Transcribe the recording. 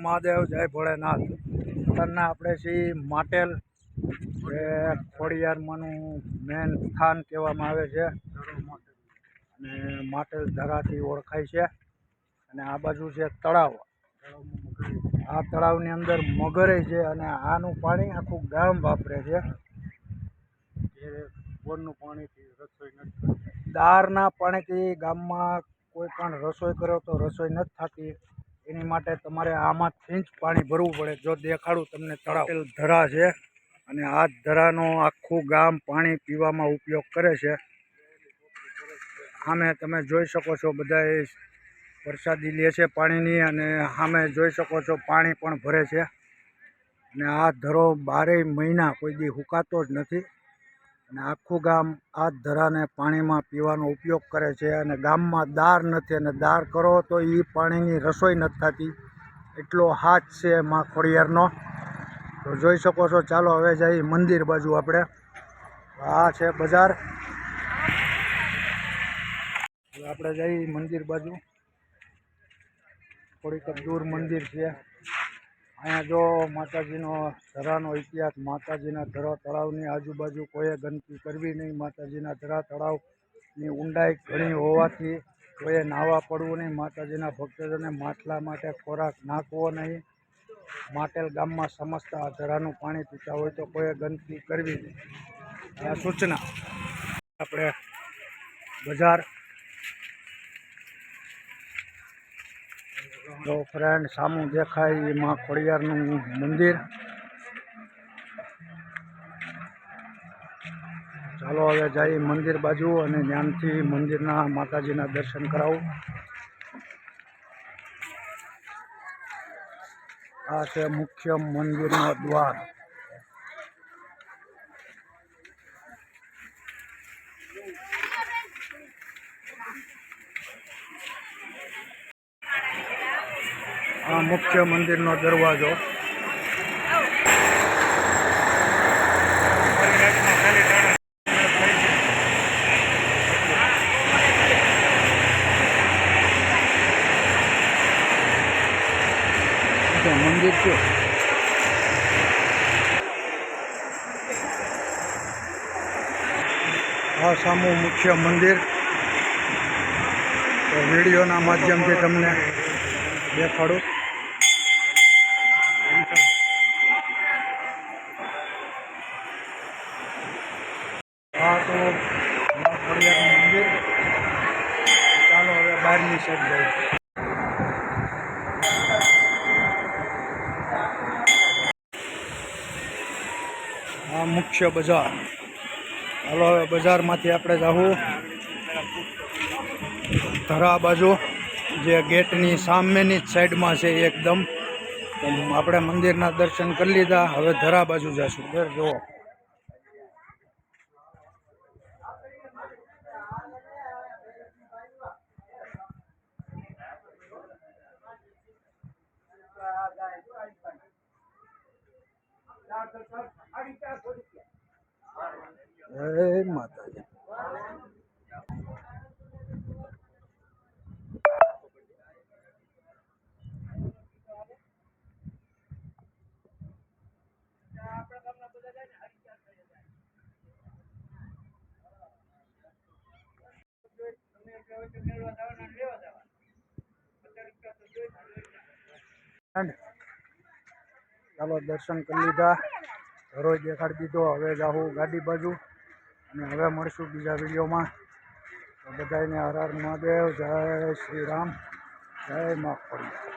મહાદેવ, જય ભોળેનાથ. અત્યારના આપણે છીએ માટેલ, જે ખોડિયારમાંનું મેન સ્થાન કહેવામાં આવે છે અને માટેલ ધરાથી ઓળખાય છે. અને આ બાજુ છે તળાવ. આ તળાવની અંદર મગરે છે અને આનું પાણી આખું ગામ વાપરે છે. બોરનું પાણીથી રસોઈ નથી, દારના પાણીથી ગામમાં કોઈ પણ રસોઈ કરો તો રસોઈ નથી થતી. એની માટે તમારે આમાંથી જ પાણી ભરવું પડે. જો દેખાડું તમને તળાવ ધરા છે અને આ ધરાનો આખું ગામ પાણી પીવામાં ઉપયોગ કરે છે. સામે તમે જોઈ શકો છો બધા વરસાદી લે છે પાણીની, અને સામે જોઈ શકો છો પાણી પણ ભરે છે. અને આ ધરો 12 મહિના કોઈ દી સુકાતો જ નથી. અને આખું ગામ આ ધરાને પાણીમાં પીવાનો ઉપયોગ કરે છે. અને ગામમાં દાર નથી, અને દાર કરો તો એ પાણીની રસોઈ નથી થતી. એટલો હાથ છે માં ખોડિયારનો. તો જોઈ શકો છો. ચાલો હવે જઈએ મંદિર બાજુ. આપણે આ છે બજાર. આપણે જઈએ મંદિર બાજુ. થોડીક દૂર મંદિર છે. અહીંયા જો માતાજીનો ધરાનો ઇતિહાસ. માતાજીના ધરા તળાવની આજુબાજુ કોઈએ ગંદકી કરવી નહીં. માતાજીના ધરા તળાવની ઊંડાઈ ઘણી હોવાથી કોઈએ નાહવા પડવું નહીં. માતાજીના ભક્તજનોને માટલા માટે ખોરાક નાખવો નહીં. માટેલ ગામમાં સમસ્ત આ ધરાનું પાણી પીતા હોય તો કોઈએ ગંદકી કરવી નહીં. આ સૂચના. આપણે બજાર. તો ફ્રેન્ડ, સામું દેખાય એમાં ખોડિયારનું મંદિર. ચાલો હવે જઈએ મંદિર બાજુ અને ત્યાંથી મંદિરના માતાજીના દર્શન કરાવું. આ છે મુખ્ય મંદિરનો દ્વાર. આ મુખ્ય મંદિરનો દરવાજો. મંદિર છે. આ સામું મુખ્ય મંદિર. તો વિડીયોના માધ્યમથી તમને દેખાડું. આ તો ખોડિયારનું મંદિર. ચાલો હવે બહારની સાઈડ જઈએ. આ મુખ્ય બજાર. ચાલો હવે બજારમાંથી આપણે જવું ધરા બાજુ, જે ગેટની સામેની જ સાઈડમાં છે એકદમ. આપણે મંદિરના દર્શન કરી લીધા. હવે ધરા બાજુ જઈશું. ઘર જુઓ. જય માતાજી. ચાલો દર્શન કરી લીધા. ઘરો દેખાડી દીધો. હવે જાઉં ગાડી બાજુ અને હવે મળશું બીજા વિડીયોમાં. તો બધાને હર હર મહાદેવ. જય શ્રી રામ. જય મા ખોડિયાર.